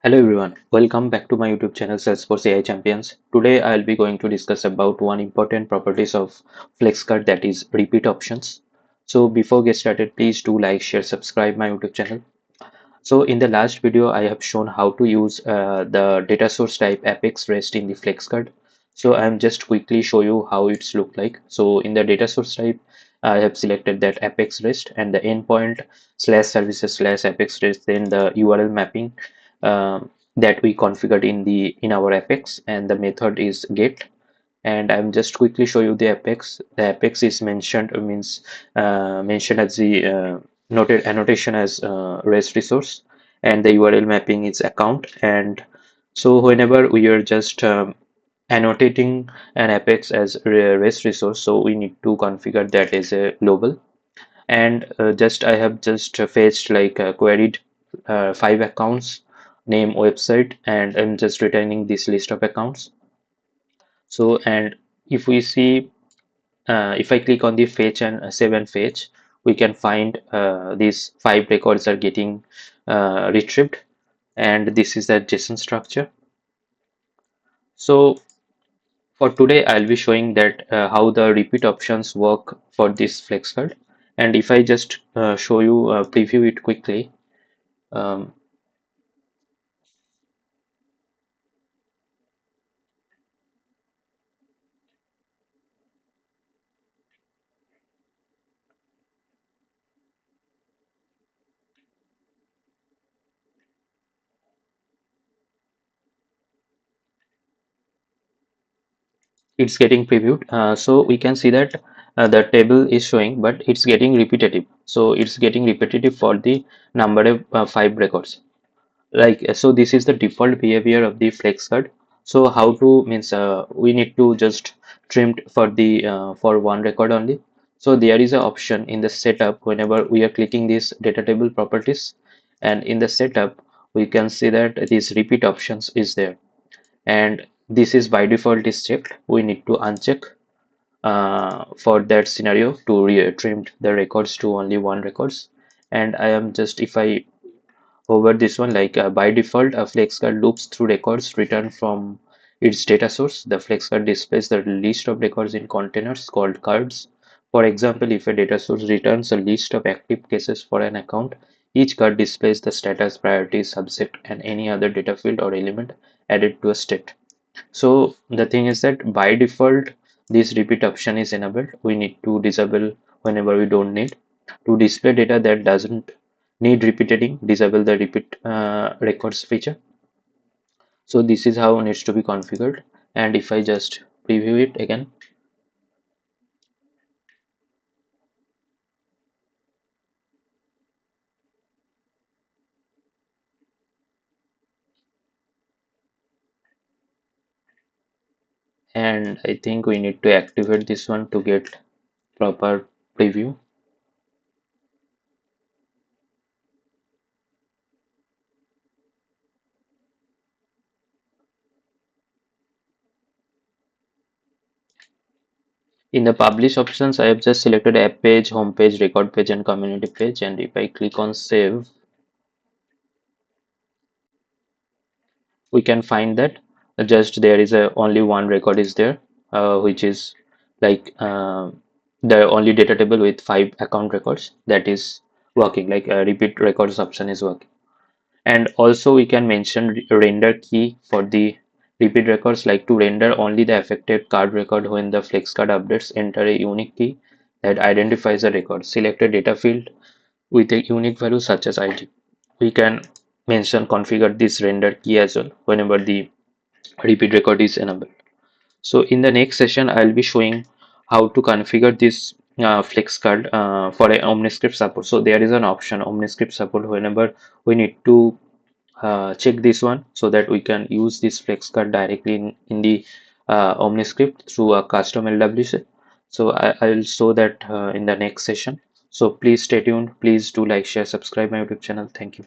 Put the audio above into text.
Hello everyone, welcome back to my YouTube channel Salesforce AI Champions. Today I'll be going to discuss about one important properties of FlexCard, that is repeat options. So before get started, please do like, share, subscribe my YouTube channel. So in the last video I have shown how to use the data source type Apex REST in the FlexCard. So I'm just quickly show you how it's look like. So in the data source type I have selected that Apex REST and the endpoint slash services slash Apex REST, then the URL mapping that we configured in our Apex, and the method is get. And I'm just quickly show you the Apex. The Apex is mentioned means mentioned as the noted annotation as REST resource, and the URL mapping is account. And so whenever we are just annotating an Apex as REST resource, so we need to configure that as a global. And just I have just fetched like queried 5 accounts, name, website, and I'm just returning this list of accounts. So and if we see if I click on the fetch and save and fetch, we can find these 5 records are getting retrieved, and this is the JSON structure. So for today I'll be showing that how the repeat options work for this flex card. And if I just show you preview it quickly, um, it's getting previewed. So we can see that the table is showing, but it's getting repetitive. So it's getting repetitive for the number of 5 records. So this is the default behavior of the flex card. So how to means we need to just trimmed for the for one record only. So there is an option in the setup whenever we are clicking this data table properties, and in the setup we can see that this repeat options is there, and this is by default is checked. We need to uncheck for that scenario to trimmed the records to only one records. And I am just, if I over this one, like by default a FlexCard loops through records returned from its data source. The FlexCard displays the list of records in containers called cards. For example, if a data source returns a list of active cases for an account, each card displays the status, priority, subject, and any other data field or element added to a state. So the thing is that by default this repeat option is enabled. We need to disable whenever we don't need. To display data that doesn't need repeating, disable the repeat records feature. So this is how it needs to be configured. And if I just preview it again, and I think we need to activate this one to get proper preview. In the publish options, I have just selected app page, home page, record page, and community page. And if I click on save, we can find that just there is a only one record is there, which is like the only data table with 5 account records that is working, like a repeat records option is working. And also we can mention render key for the repeat records, like to render only the affected card record. When the flex card updates, enter a unique key that identifies a record. Select a data field with a unique value such as ID. We can mention configure this render key as well whenever the repeat record is enabled. So in the next session, I'll be showing how to configure this flex card for a OmniScript support. So there is an option OmniScript support whenever we need to check this one, so that we can use this flex card directly in the OmniScript through a custom LWC. So I'll show that in the next session. So please stay tuned. Please do like, share, subscribe my YouTube channel. Thank you.